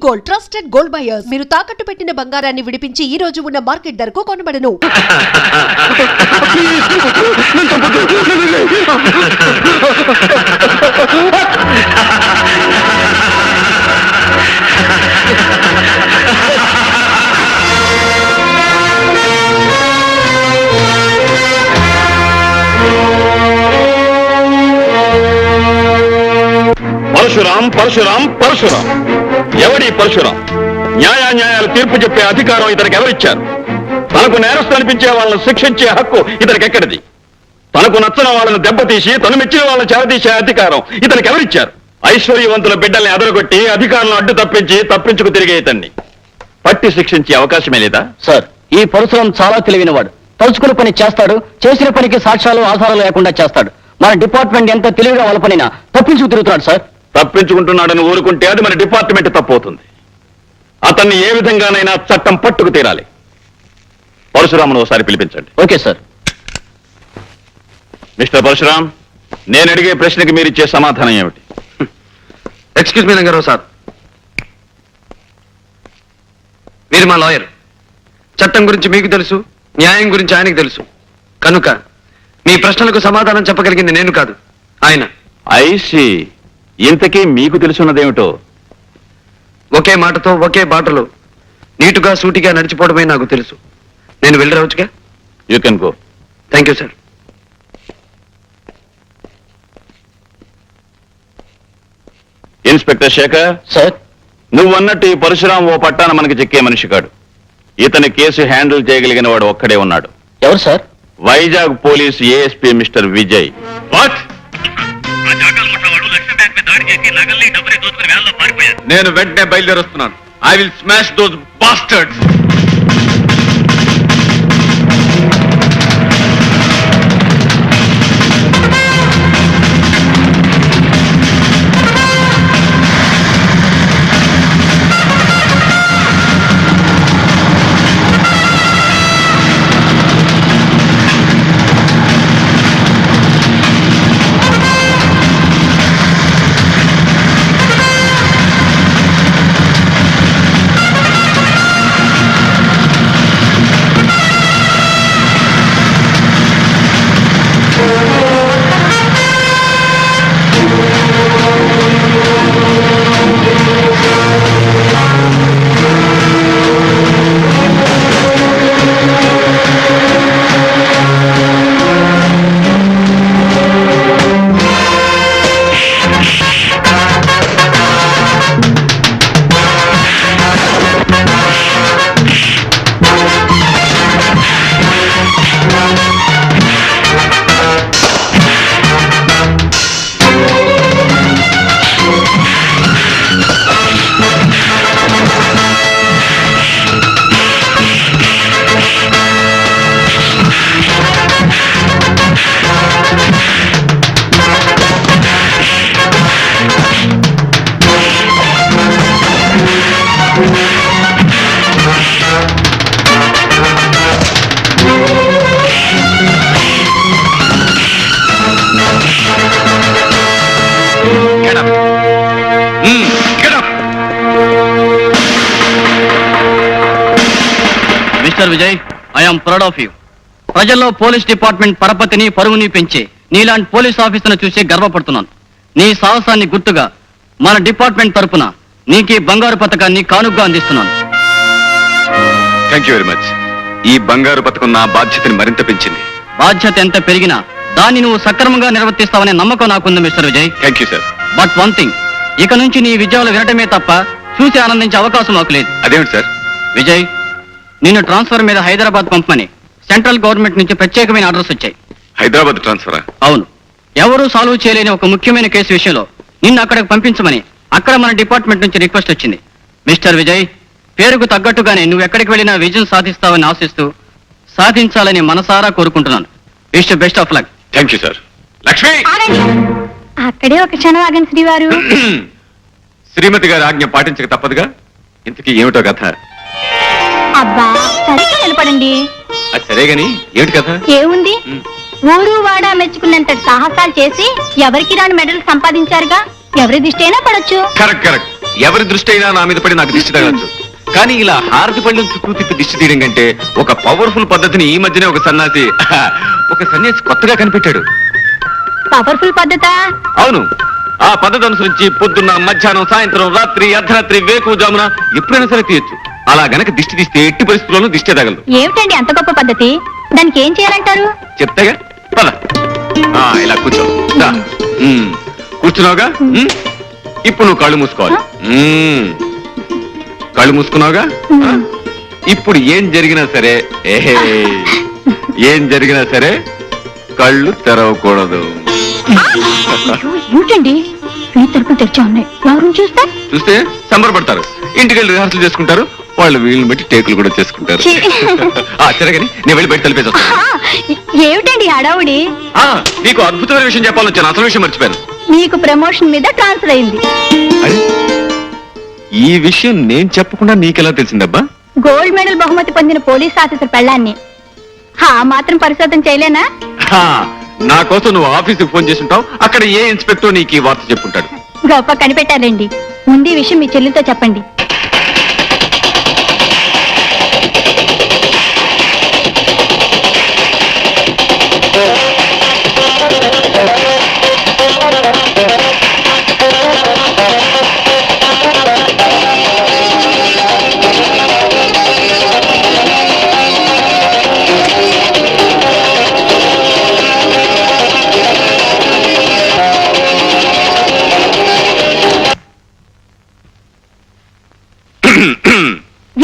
Gold trusted gold buyers. మీరు తాకట్టు పెట్టిన బంగారాన్ని విడిపించి ఈ రోజు ఉన్న మార్కెట్ ధరకు కొనబడను. పరశురాం పరశురాం పరశురాం. ఎవడి పరశురాం? న్యాయాలు తీర్పు చెప్పే అధికారం ఇతనికి ఎవరిచ్చారు? తనకు నేరస్తు అనిపించే వాళ్ళను శిక్షించే హక్కు ఇతనికి ఎక్కడిది? తనకు నచ్చని వాళ్ళను దెబ్బతీసి తను మెచ్చిన వాళ్ళని చేరదీసే అధికారం ఇతనికి ఎవరిచ్చారు? ఐశ్వర్యవంతుల బిడ్డల్ని అదరగొట్టి అధికారులను అడ్డు తప్పించుకు తిరిగే ఇతన్ని పట్టి శిక్షించే అవకాశమే లేదా? సార్, ఈ పరశురాం చాలా తెలివినవాడు. తలుచుకున్న పని చేస్తాడు, చేసిన పనికి సాక్ష్యాలు ఆధారాలు లేకుండా చేస్తాడు. మన డిపార్ట్మెంట్ ఎంత తెలివిగా వలపనినా తప్పించుకు తిరుగుతున్నాడు సార్. తప్పించుకుంటున్నాడని ఊరుకుంటే అది మన డిపార్ట్మెంట్ తప్పవుతుంది. అతన్ని ఏ విధంగానైనా చట్టం పట్టుకు తీరాలి. పరశురామును ఒకసారి పిలిపించండి. Okay sir. మిస్టర్ పరశురాం, నేను అడిగే ప్రశ్నకి మీరిచ్చే సమాధానం ఏమిటి? ఎక్స్క్యూజ్ మీ రంగారావు సార్, మీరు మా లాయర్. చట్టం గురించి మీకు తెలుసు, న్యాయం గురించి ఆయనకు తెలుసు. కనుక మీ ప్రశ్నలకు సమాధానం చెప్పగలిగింది నేను కాదు, ఆయన. ఐసి, ఇంతకీ మీకు తెలుసున్నదేమిటో? ఒకే మాటతో ఒకే బాటలో నీటుగా సూటిగా నడిచిపోవడమే నాకు తెలుసు. నేను వెళ్ళి రావచ్చుగా? You can go. Thank you sir. Inspector Shekhar sir, నువ్వన్నట్టు ఈ పరశురాం ఓ పట్టాన మనకి చెక్కే మనిషి కాడు. ఇతని కేసు హ్యాండిల్ చేయగలిగిన వాడు ఒక్కడే ఉన్నాడు. ఎవరు సార్? Vizag police ASP mister Vijay. నేను వెంటనే బయలుదేరొస్తున్నాను. I will smash those bastards. Mister Vijay, I'm proud of you. ప్రజల్లో పోలీస్ డిపార్ట్మెంట్ పరపతిని పరువుని పెంచే నీలాంటి పోలీస్ ఆఫీసర్ను చూసి గర్వపడుతున్నాను. నీ సాహసాన్ని గుర్తుగా మన డిపార్ట్మెంట్ తరపున నీకు ఈ బంగారు పథకాన్ని కానుగ్గా అందిస్తున్నాను. Thank you very much. ఈ బంగారు పథకం నా బాధ్యతని మరింత పెంచింది. బాధ్యత ఎంత పెరిగినా దాన్ని నువ్వు సక్రమంగా నిర్వర్తిస్తావనే నమ్మకం నాకుంది mister Vijay. Thank you sir. But one thing, ఇక నుంచి నీ విజయాలు వినటమే తప్ప చూసి ఆనందించే అవకాశం మాకు లేదు. అదేమిటి సార్? విజయ్, నిన్ను ట్రాన్స్ఫర్ మీద హైదరాబాద్ పంపమని సెంట్రల్ గవర్నమెంట్ నుంచి ప్రత్యేకమైన ఆర్డర్స్ వచ్చాయి. హైదరాబాద్ ట్రాన్స్ఫరా? అవును. ఎవరూ సాల్వ్ చేయలేని ఒక ముఖ్యమైన కేసు విషయంలో నిన్ను అక్కడికి పంపించమని అక్కడ మన డిపార్ట్మెంట్ నుంచి రిక్వెస్ట్ వచ్చింది. మిస్టర్ విజయ్, పేరుకు తగ్గట్టుగానే నువ్వు ఎక్కడికి వెళ్ళినా విజయం సాధిస్తావని ఆశిస్తూ సాధించాలని మనసారా కోరుకుంటున్నాను. Wish best of luck. Thank you sir. Lakshmi, అక్కడే ఒక క్షణం ఆగండి శ్రీవారు. శ్రీమతి గారి ఆజ్ఞ పాటించక తప్పదుగా. ఇంతకీ ఏమిటో కథ? అబ్బా, సరిగ్గా నిలబడండి. అది సరే గాని ఏమిటి కథ? ఏముంది, ఊరు వాడ మెచ్చుకున్నంత సాహసాలు చేసి ఎవరికి రాని మెడల్ సంపాదించారుగా. ఎవరి దిష్టి అయినా పడొచ్చు. Correct correct. ఎవరి దృష్టి అయినా నా మీద పడి నాకు దిష్టి తగలచ్చు, కానీ ఇలా హారతి పళ్ళం చుట్టూ తిప్పి దిష్టి తీయడం కంటే ఒక పవర్ఫుల్ పద్ధతిని ఈ మధ్యనే ఒక సన్యాసి కొత్తగా కనిపెట్టాడు. పవర్ఫుల్ పద్ధత? అవును, ఆ పద్ధతి అనుసరించి పొద్దున్న, మధ్యాహ్నం, సాయంత్రం, రాత్రి, అర్ధరాత్రి, వేకువజామున ఎప్పుడైనా సరే తీయొచ్చు. అలా గనక దిష్టి తీస్తే ఎట్టి పరిస్థితుల్లోనూ దిష్టి తగలదు. ఏమిటండి అంత గొప్ప పద్ధతి? దానికి ఏం చేయాలంటారు? చెప్తాగా, పద. ఇలా కూర్చో. దా. కూర్చున్నావుగా, ఇప్పుడు నువ్వు కళ్ళు మూసుకోవాలి. కళ్ళు మూసుకున్నావుగా, ఇప్పుడు ఏం జరిగినా సరే ఏం జరిగినా సరే కళ్ళు తెరవకూడదు. ఏమిటండి ఈ తలుపులు తెరిచా ఉన్నాయి, ఎవరు చూస్తే సంబరపడతారు, ఇంటికి వెళ్ళి రిహార్సల్ చేసుకుంటారు, వాళ్ళు వీళ్ళని బట్టి టేకులు కూడా చేసుకుంటారు. సరేగాని నేను వెళ్ళి బయట తలిపేసి వస్తాను. ఏమిటండి హడావుడి? నీకు అద్భుతమైన విషయం చెప్పాలని వచ్చాను, అసలు విషయం మర్చిపోయాను. మీకు ప్రమోషన్ మీద ట్రాన్స్ఫర్ అయింది. ఈ విషయం నేను చెప్పకుండా నీకెలా తెలిసిందబ్బా? గోల్డ్ మెడల్ బహుమతి పొందిన పోలీస్ ఆఫీసర్ పెళ్ళాన్ని ఆ మాత్రం పరిశోధన చేయలేనా? నా కోసం నువ్వు ఆఫీసుకి ఫోన్ చేసి ఉంటావు, అక్కడ ఏ ఇన్స్పెక్టర్ నీకు ఈ వార్త చెప్పుంటాడు. గొప్ప కనిపెట్టారండి. ముందు ఈ విషయం మీ చెల్లితో చెప్పండి.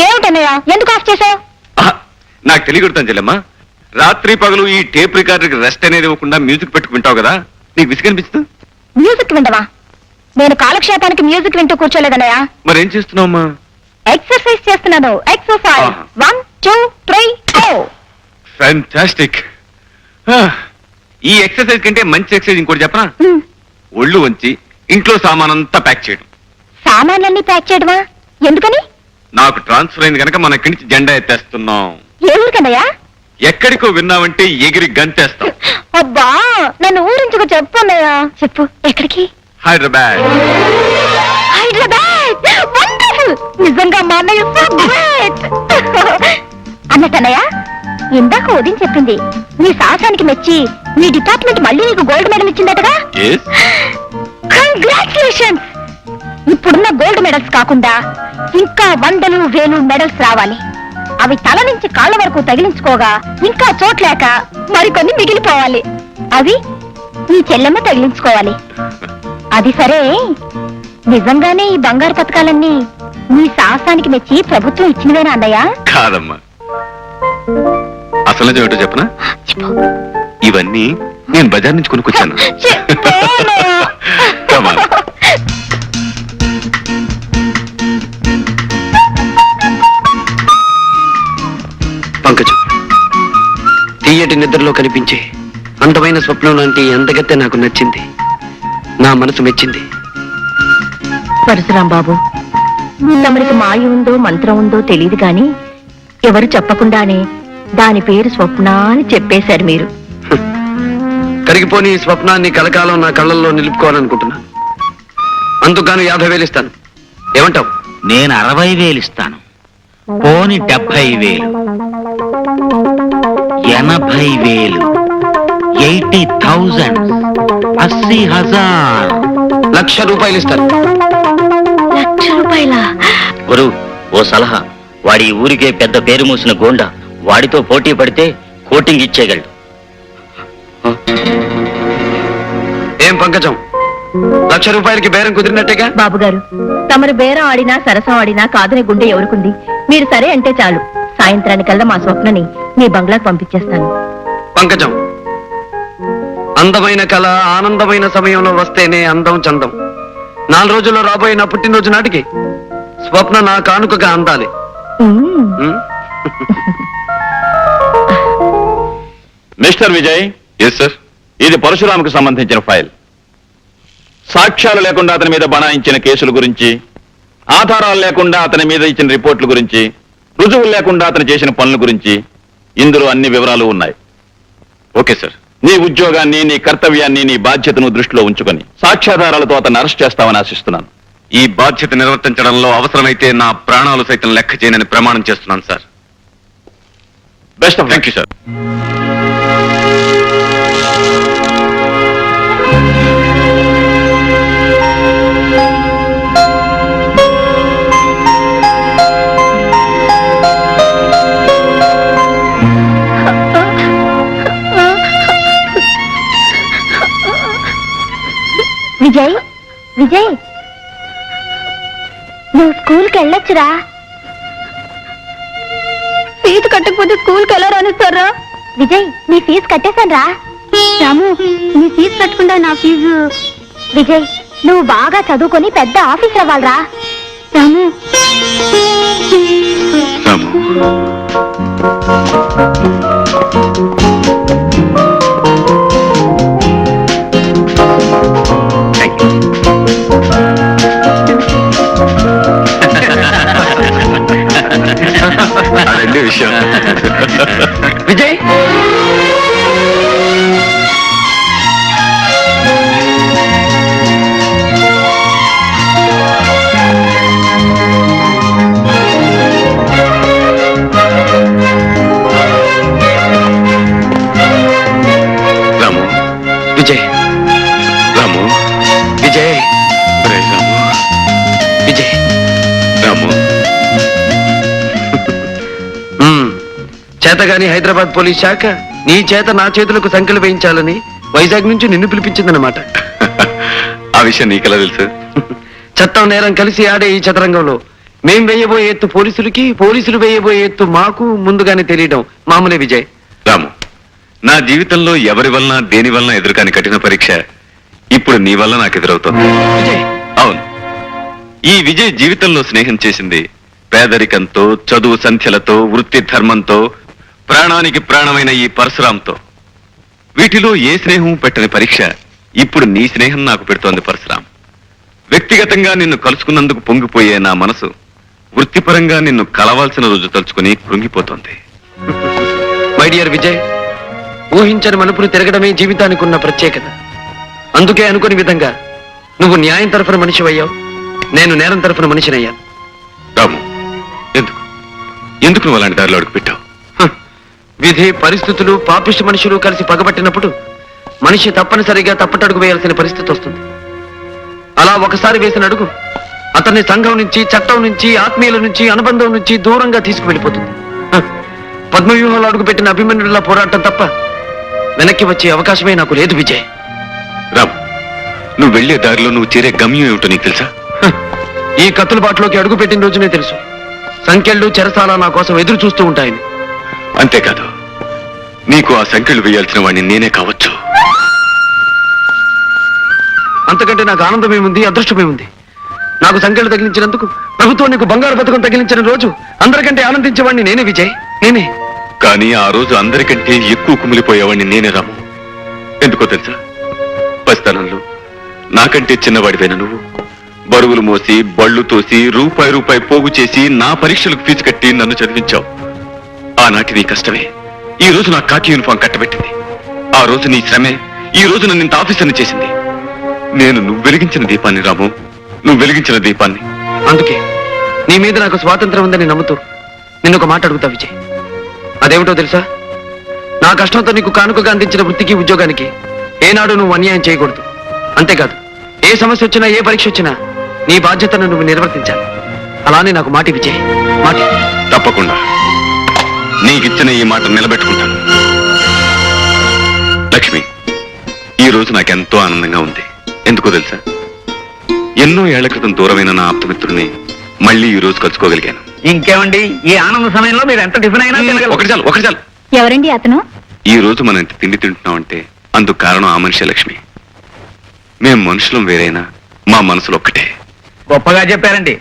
ఏమిటన్నయ్య, ఎందుకు ఆఫ్ చేశావు? నాకు తెలియకూడతాను చెల్లెమ్మా, రాత్రి పగలు ఈ టేప్ రికార్డర్కి రెస్ట్ అనేది ఇవ్వకుండా మ్యూజిక్ పెట్టుకుంటావు కదా, నీకు విసిగనిపిస్తుంది? మ్యూజిక్ వింటవా? నేను కాలక్షేపానికి మ్యూజిక్ వింటూ కూర్చోలేదన్నయ్య. మరేం చేస్తున్నావమ్మా? ఎక్సర్సైజ్ చేస్తున్నాను. Exercise 1 2 3 go. ఫ్యాంటాస్టిక్. ఈ ఎక్సర్సైజ్ కంటే మంచి ఎక్సర్సైజ్ ఇంకోటి చెప్పనా? ఒళ్ళు వంచి ఇంట్లో సామానంతా ప్యాక్ చేయడం. సామాన్లన్నీ ప్యాక్ చేయడమా? ఎందుకని? నాకు ట్రాన్స్ఫర్ అయింది కనుక మన ఇక్కడి నుంచి జెండా ఎత్తేస్తున్నాం. ఏ ఊరికన్నయ్యా? ఎక్కడికో విన్నావంటే ఎగిరి గంతేస్తాం. అబ్బా, నన్ను ఊరించుకు చెప్పు అన్నయ్య. చెప్పు, ఎక్కడికి? హైదరాబాద్. హైదరాబాద్ వండర్ఫుల్. నిజంగా మా అన్నయ్య సో గ్రేట్. అన్నట్టన్నయ్య, ఇందాక ఉదయం చెప్పింది నీ సాహసానికి మెచ్చి నీ డిపార్ట్మెంట్ మళ్ళీ నీకు గోల్డ్ మెడల్ ఇచ్చిందటగా? కంగ్రాచులేషన్స్. ఇప్పుడున్న గోల్డ్ మెడల్స్ కాకుండా ఇంకా 100 1000 మెడల్స్ రావాలి. అవి తల నుంచి కాళ్ళ వరకు తగిలించుకోగా ఇంకా చోట్లేక మరికొన్ని మిగిలిపోవాలి. అవి నీ చెల్లెమ్మ తగిలించుకోవాలి. అది సరే, నిజంగానే ఈ బంగారు పథకాలన్నీ నీ సాహసానికి మెచ్చి ప్రభుత్వం ఇచ్చినవేనా అన్నయ్య? కాదమ్మా, అసలు ఏమిటో చెప్పనా? ఇవన్నీ నేను బజార్ నుంచి కొనుక్కొచ్చాను. పంకజం, తీయటి నిద్రలో కనిపించే అందమైన స్వప్నం లాంటి అందగత్తె నాకు నచ్చింది, నా మనసు మెచ్చింది. పరశురాం బాబు, తమరికి మాయ ఉందో మంత్రం ఉందో తెలియదు గాని ఎవరు చెప్పకుండానే దాని పేరు స్వప్న అని చెప్పేశారు మీరు. కరిగిపోని ఈ స్వప్నాన్ని కలకాలం నా కళ్ళల్లో నిలుపుకోవాలనుకుంటున్నా. అందుకు 50,000 ఇస్తాను. ఏమంటావు? నేను 60,000 ఇస్తాను. పోని 70,000, 80,000, 80,000, 80,000. ₹1,00,000 ఇస్తాను. ₹1,00,000? గురు, ఓ సలహా. వాడి ఊరికే పెద్ద పేరు మూసిన గోండా, వాడితో పోటీ పడితే కోటింగ్ ఇచ్చేయగలడు. ఏం పంకజం, ₹1,00,000కి బేరం కుదిరినట్టేగా? బాబు గారు, తమరు బేరం ఆడినా సరసం ఆడినా కాదనే గుండె ఎవరుకుంది? మీరు సరే అంటే చాలు, సాయంత్రానికల్లా మా స్వప్నని మీ బంగ్లాకు పంపించేస్తాను. పంకజం, అందమైన కళ ఆనందమైన సమయంలో వస్తేనే అందం చందం. 4 రోజుల్లో రాబోయే నా పుట్టినరోజు నాటికి స్వప్న నా కానుకగా అందాలి. మిస్టర్ విజయ్. Yes sir. ఇది పరశురాముకు సంబంధించిన ఫైల్. సాక్ష్యాలు లేకుండా అతని మీద బనాయించిన కేసుల గురించి, ఆధారాలు లేకుండా అతని మీద ఇచ్చిన రిపోర్టుల గురించి, రుజువులు లేకుండా అతను చేసిన పనుల గురించి ఇందులో అన్ని వివరాలు ఉన్నాయి. Okay sir. నీ ఉద్యోగాన్ని, నీ కర్తవ్యాన్ని, నీ బాధ్యతను దృష్టిలో ఉంచుకొని సాక్ష్యాధారాలతో అతన్ని అరెస్ట్ చేస్తామని ఆశిస్తున్నాను. ఈ బాధ్యత నిర్వర్తించడంలో అవసరమైతే నా ప్రాణాలు సైతం లెక్క చేయనని ప్రమాణం చేస్తున్నాను sir. Best of thank you sir. Vijay Vijay నువ్వు స్కూల్కి వెళ్ళొచ్చురా. ఫీజు కట్టకపోతే స్కూల్కి ఎలా రానిస్తారా? విజయ్ నీ ఫీజు కట్టేశాను రా. రాము నీ ఫీజు కట్టకుండా నా ఫీజు. విజయ్ నువ్వు బాగా చదువుకొని పెద్ద ఆఫీసర్ అవ్వాలరా. రాము అదే విషయం. విజయ్ రాము, విజయ్ రాము, విజయ్ ఒరే రాము, విజయ్ రాము. చేతగాని హైదరాబాద్ పోలీస్ శాఖ నీ చేత నా చేతులకు సంఖ్యలు వేయించాలని వైజాగ్ నుంచి నిన్ను పిలిపించిందన్నమాట. ఆ విషయం నీకెలా తెలుసు? చట్టం నేరం కలిసి ఆడే ఈ చదరంగంలో మేం వేయబోయే ఎత్తు పోలీసులకి, పోలీసులు వేయబోయే ఎత్తు మాకు ముందుగానే తెలియడం మామూలే విజయ్. రాము, నా జీవితంలో ఎవరి వలన దేని వలన ఎదురుకాని కఠిన పరీక్ష ఇప్పుడు నీ వల్ల నాకు ఎదురవుతోంది. విజయ్ అవును, ఈ విజయ్ జీవితంలో స్నేహం చేసింది పేదరికంతో, చదువు సంఖ్యలతో, వృత్తి ధర్మంతో, ప్రాణానికి ప్రాణమైన ఈ పరశురాంతో. వీటిలో ఏ స్నేహం పెట్టని పరీక్ష ఇప్పుడు నీ స్నేహం నాకు పెడుతోంది పరశురాం. వ్యక్తిగతంగా నిన్ను కలుసుకున్నందుకు పొంగిపోయే నా మనసు వృత్తిపరంగా నిన్ను కలవాల్సిన రోజు తలుచుకుని కృంగిపోతోంది. మై డియర్ విజయ్, ఊహించని మలుపులు తిరగడమే జీవితానికి ఉన్న ప్రత్యేకత. అందుకే అనుకుని విధంగా నువ్వు న్యాయం తరఫున మనిషివయ్యావు, నేను నేరం తరఫున మనిషినయ్యాను. రాము, ఎందుకు ఎందుకు నువ్వు అలాంటి దారిలో అడుగు పెట్టావు? విధి, పరిస్థితులు, పాపిష్టి మనుషులు కలిసి పగబట్టినప్పుడు మనిషి తప్పనిసరిగా తప్పటడుగు వేయాల్సిన పరిస్థితి వస్తుంది. అలా ఒకసారి వేసిన అడుగు అతన్ని సంఘం నుంచి, చట్టం నుంచి, ఆత్మీయుల నుంచి, అనుబంధం నుంచి దూరంగా తీసుకువెళ్ళిపోతుంది. పద్మవ్యూహంలో అడుగుపెట్టిన అభిమన్యుడిలా పోరాటం తప్ప వెనక్కి వచ్చే అవకాశమే నాకు లేదు విజయ్. రాము, నువ్వు వెళ్లే దారిలో నువ్వు చేరే గమ్యం ఏమిటో నీకు తెలుసా? ఈ కత్తుల బాటలోకి అడుగు పెట్టిన రోజునే తెలుసు సంఖ్యలు, చెరసాల నా కోసం ఎదురు చూస్తూ ఉంటాయని. అంతేకాదు, నీకు ఆ సంఖ్యలు వేయాల్సిన వాడిని నేనే కావచ్చు. అంతకంటే నాకు ఆనందమేముంది, అదృష్టమేముంది? నాకు సంఖ్యలు తగిలించినందుకు ప్రభుత్వం నీకు బంగారు పథకం తగిలించిన రోజు అందరికంటే ఆనందించేవాడిని నేనే విజయ్, నేనే. కానీ ఆ రోజు అందరికంటే ఎక్కువ కుమిలిపోయేవాడిని నేనే రాము. ఎందుకో తెలుసా? పసితనంలో నాకంటే చిన్నవాడివైన నువ్వు బరువులు మోసి, బళ్ళు తోసి, రూపాయి రూపాయి పోగు చేసి నా పరీక్షలకు ఫీజు కట్టి నన్ను చదివించావు. ఆనాటి నీ కష్టమే ఈ రోజు నా కాకి యూనిఫామ్ కట్టబెట్టింది. ఆ రోజు నీ శ్రమే ఈ రోజు నన్ను ఇంత ఆఫీసర్ని చేసింది. నేను నువ్వు వెలిగించిన దీపాన్ని రాము, నువ్వు వెలిగించిన దీపాన్ని. అందుకే నీ మీద నాకు స్వాతంత్రం ఉందని నమ్ముతూ నిన్నొక మాట అడుగుతా విజయ్. అదేమిటో తెలుసా? నా కష్టంతో నీకు కానుకగా అందించిన వృత్తికి, ఉద్యోగానికి ఏనాడు నువ్వు అన్యాయం చేయకూడదు. అంతేకాదు, ఏ సమస్య వచ్చినా, ఏ పరీక్ష వచ్చినా నీ బాధ్యతను నువ్వు నిర్వర్తించాలి. అలానే నాకు మాటి విజయ్, మాటి. తప్పకుండా నీకిచ్చిన ఈ మాట నిలబెట్టుకుంటాను. లక్ష్మి, ఈ రోజు నాకెంతో ఆనందంగా ఉంది. ఎందుకో తెలుసా? ఎన్నో ఏళ్ల క్రితం దూరమైన నా ఆప్తమిత్రుడిని మళ్ళీ ఈ రోజు కలుసుకోగలిగాను. ఇంకేమండి, ఈ ఆనంద సమయంలో మీరు ఎంత టిఫిన్ అయినా ఒకటి చాలు, ఒకటి చాలు. ఎవరండి అతను? ఈ రోజు మనం ఇంత తిండి తింటున్నామంటే అందుకు కారణం ఆ మనిషి లక్ష్మి. మేం మనుషులం వేరైనా మా మనసులు ఒక్కటే. గొప్పగా చెప్పారండి.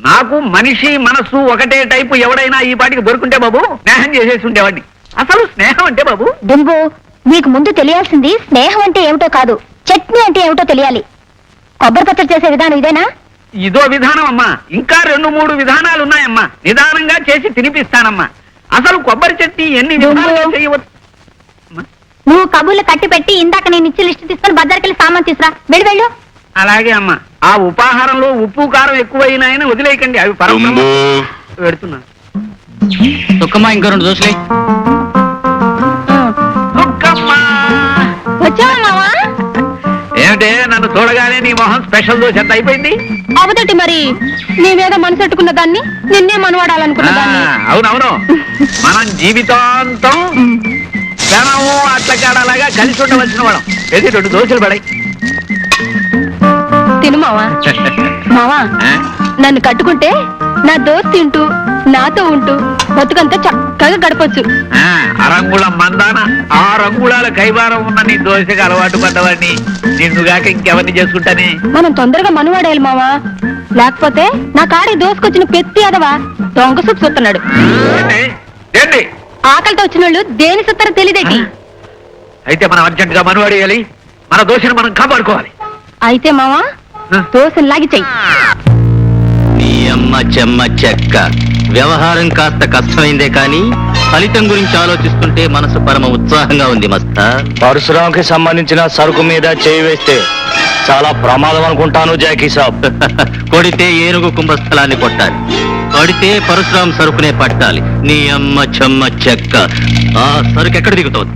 నాకు మనిషి మనసు ఒకటే టైపు ఎవడైనా ఈ పాటికి దొరుకుంటే బాబు స్నేహం చేసేసి ఉండేవాడిని. అసలు స్నేహం అంటే బాబు, దుంబు, నీకు ముందు తెలియాల్సింది స్నేహం అంటే ఏమిటో కాదు, చట్నీ అంటే ఏమిటో తెలియాలి. కొబ్బరి పచ్చడి చేసే విధానం ఇదేనా? ఇదో విధానం అమ్మా, ఇంకా 2-3 విధానాలు ఉన్నాయమ్మా. నిదానంగా చేసి తినిపిస్తానమ్మా. అసలు కొబ్బరి చట్నీ ఎన్ని విధాలుగా చేయవచ్చు? నువ్వు కబుర్లు కట్టి పెట్టి ఇందాక నేను ఇచ్చి లిస్టు తీసుకొని బజార్కెళ్ళి సామాన్ తీసురా. వెళ్ళు వెళ్ళు. అలాగే అమ్మా. ఆ ఉపాహారంలో ఉప్పు కారం ఎక్కువైనాయని వదిలేయకండి, అవి పరమ పెడుతున్నా. తుక్కమ్మా ఇంకో 2 దోశలే. వచ్చావా మావా? ఏమిటే నన్ను చూడగానే నీ మొహం స్పెషల్ దోశ ఎంత అయిపోయింది? అవదటి మరి నీ మీద మనసెట్టుకున్న దాన్ని నిన్నే మనవాడాలనుకున్న దాన్ని. అవునవును, మనం జీవితాంతం క్షణము అట్లకాడలాగా కలిసి ఉండవలసిన వాళ్ళం. ఏది 2 దోశలు పడాయి. తిను మావా. మావా, నన్ను కట్టుకుంటే నా దోస్త్ తింటూ నాతో ఉంటూ బతుకంతా చక్కగా గడపొచ్చు. అరంగుళం మందాన 6 అంగుళాల కైవారం ఉన్న నీ దోశకు అలవాటు పడ్డవాడిని నిన్నుగాక ఇంకెవరిని చేసుకుంటానే. మనం తొందరగా మనవాడేయాలి మావా, లేకపోతే నా కాడికి దోసుకొచ్చిన పెత్తి అదవా దొంగ సుప్పు చూస్తున్నాడు. ఏంటి ఆకలితో వచ్చిన వాళ్ళు దేని సుత్తారో తెలియదేటి. అయితే మనం అర్జెంట్ గా మనవాడేయాలి, మన దోశను మనం కాపాడుకోవాలి. అయితే మావా దోశను లాగి చెయ్యి. నీ అమ్మ చెమ్మ చెక్క. వ్యవహారం కాస్త కష్టమైందే కానీ ఫలితం గురించి ఆలోచిస్తుంటే మనసు పరమ ఉత్సాహంగా ఉంది మస్తా. పరశురాంకి సంబంధించిన సరుకు మీద చేయి వేస్తే చాలా ప్రమాదం అనుకుంటాను జాకీ సాబ్. కొడితే ఏనుగు కుంభస్థలాన్ని కొట్టాలి, కొడితే పరశురాం సరుకునే పట్టాలి. నీ అమ్మ చెమ్మ చెక్క. ఆ సరుకు ఎక్కడ దిగుతోంది?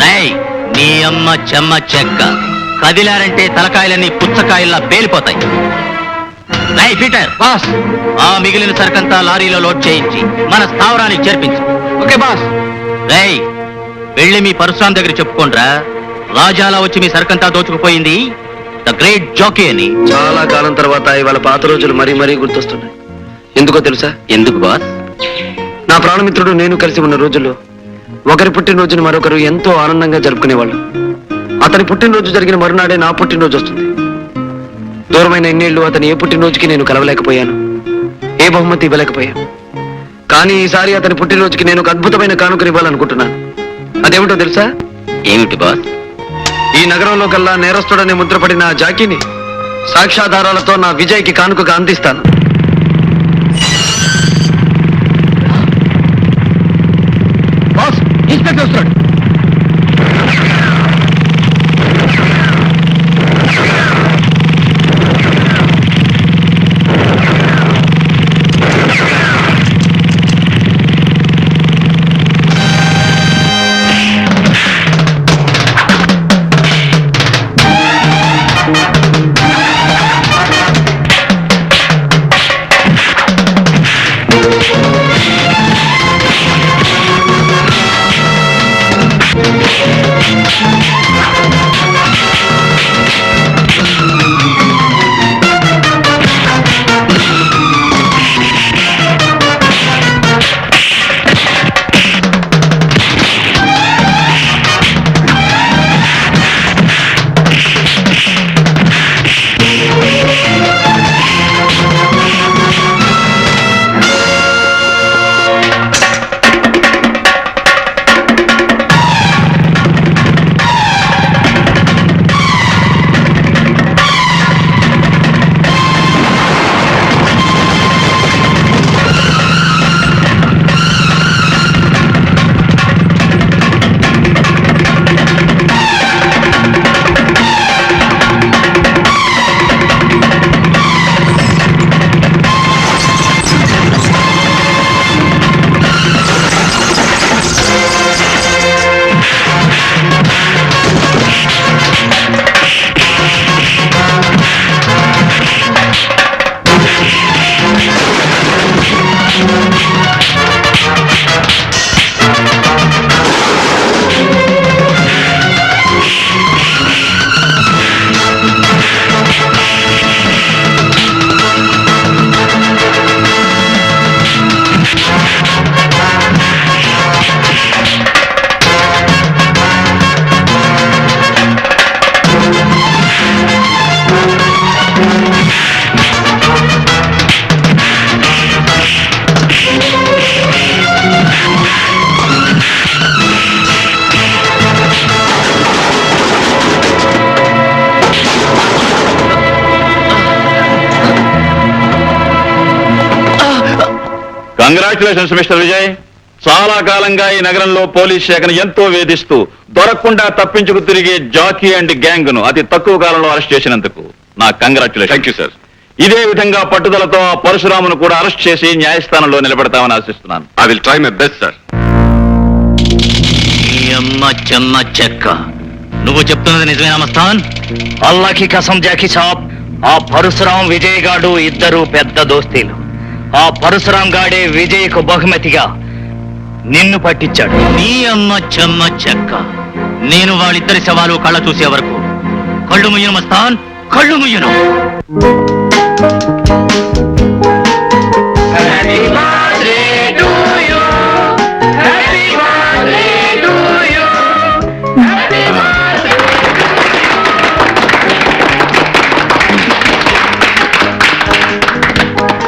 రేయ్, నీ అమ్మ చెమ్మ చెక్క. కదిలారంటే తలకాయలన్నీ పుచ్చకాయల్లా పేలిపోతాయి. రేయ్ పీటర్, బాస్. ఆ మిగిలిన సరుకంతా లారీలో లోడ్ చేయించి మన స్థావరానికి చేర్పించు. Okay boss. రేయ్, వెళ్ళి మీ పరశురాం దగ్గర చెప్పుకోండ్రా, రాజాలా వచ్చి మీ సరుకంతా దోచుకుపోయింది ద గ్రేట్ జాకీ అని. చాలా కాలం తర్వాత ఇవాళ పాత రోజులు మరీ మరీ గుర్తొస్తున్నాయి. ఎందుకో తెలుసా? ఎందుకు బాస్? నా ప్రాణమిత్రుడు నేను కలిసి ఉన్న రోజుల్లో ఒకరి పుట్టినరోజును మరొకరు ఎంతో ఆనందంగా జరుపుకునేవాళ్ళు. అతని పుట్టినరోజు జరిగిన మరునాడే నా పుట్టినరోజు వస్తుంది. దూరమైన ఎన్నేళ్లు అతని ఏ పుట్టినరోజుకి నేను కలవలేకపోయాను, ఏ బహుమతి ఇవ్వలేకపోయాను. కానీ ఈసారి అతని పుట్టినరోజుకి నేను ఒక అద్భుతమైన కానుకలు ఇవ్వాలనుకుంటున్నాను. అదేమిటో తెలుసా? ఏమిటి బాస్? ఈ నగరంలో కల్లా నేరస్తుడనే ముద్రపడిన ఆ జాకీని సాక్ష్యాధారాలతో నా విజయ్కి కానుకగా అందిస్తాను. బాస్, ఇన్స్పెక్టర్ వస్తాడు. Congratulations mister Vijay. చాలా కాలంగా ఈ నగరంలో పోలీస్ శాఖను ఎంతో వేధిస్తూ దొరకకుండా తప్పించుకు తిరిగే జాకీ అండ్ గ్యాంగ్ ను అతి తక్కువ కాలంలో అరెస్ట్ చేసినందుకు నా కంగ్రాచులేషన్. Thank you sir. ఇదే విధంగా పట్టుదలతో ఆ పరశురామును కూడా అరెస్ట్ చేసి న్యాయస్థానంలో నిలబెడతామని ఆశిస్తున్నాను. I will try my best sir. నీ అమ్మ చెమ్మ చెక్క, నువ్వు చెప్తున్నది నిజమేనా మస్తాన్? అల్లాకి కసం జాకీ సాబ్, ఆ పరశురాం విజయ్ గాడు ఇద్దరు పెద్ద దోస్తీలు. ఆ పరశురాం గాడే విజయ్కు బహుమతిగా నిన్ను పట్టించాడు. నీ అమ్మ చెమ్మ చెక్క, నేను వాళ్ళిద్దరి శవాలు కళ్ళ చూసే వరకు కళ్ళు ముయ్యను మస్తాన్, కళ్ళు ముయ్యను.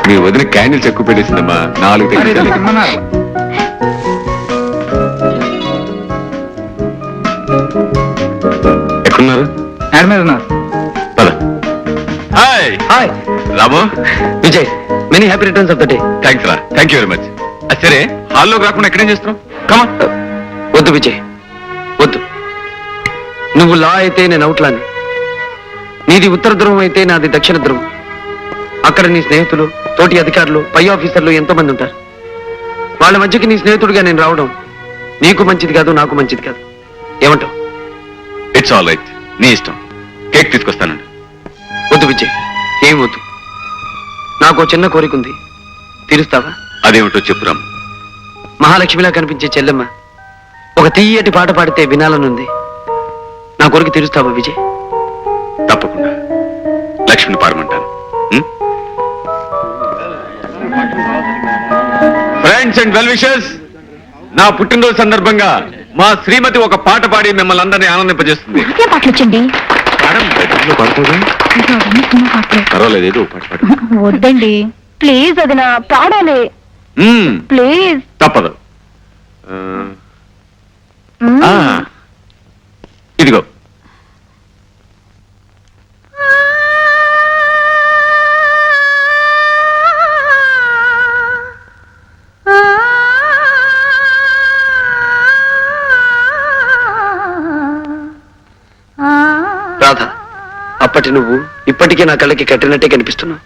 మీ వదిన క్యాండిల్స్ ఎక్కువ పెట్టేసిందమ్మా. 4 ఎక్కడున్నారు? Hi hi Ramu. Vijay, many happy returns of the day. Thanks రా. Thank you very much. సరే, హాల్లోకి రాకుండా ఎక్కడేం చేస్తున్నాం? కమా. వద్దు విజయ్, వద్దు. నువ్వు లా అయితే నేను అవుట్లాని, నీది ఉత్తర ధ్రువం అయితే నాది దక్షిణ ధ్రువం. అక్కడ నీ స్నేహితులు, తోటి అధికారులు, పై ఆఫీసర్లు ఎంతో మంది ఉంటారు. వాళ్ళ మధ్యకి నీ స్నేహితుడిగా నేను రావడం నీకు మంచిది కాదు, నాకు మంచిది కాదు. ఏమంటావు? It's all right. నీ ఇష్టం. కేక్ తీసుకొస్తానండి. వద్దు విజయ్, ఏం వద్దు. నాకు చిన్న కోరిక ఉంది, తీరుస్తావా? అదేమిటో చెప్పురాము. మహాలక్ష్మిలా కనిపించే చెల్లెమ్మ ఒక తీయటి పాట పాడితే వినాలనుంది. నా కోరిక తీరుస్తావా విజయ్? తప్పకుండా లక్ష్మిని పాడమంటాను. ఫ్రెండ్స్ అండ్ వెల్ విషర్స్, నా పుట్టినరోజు సందర్భంగా మా శ్రీమతి ఒక పాట పాడి మిమ్మల్ని అందరినీ ఆనందింపజేస్తుంది. నాకే పాటలు వచ్చండి. పర్వాలేదు, ఏదో పాట పాడు. వద్దండి ప్లీజ్, అది నా పాడాలి ప్లీజ్. తప్పదు. ఇదిగో. రాధ, అప్పటి నువ్వు ఇప్పటికీ నా కళ్ళకి కట్టినట్టే కనిపిస్తున్నావు.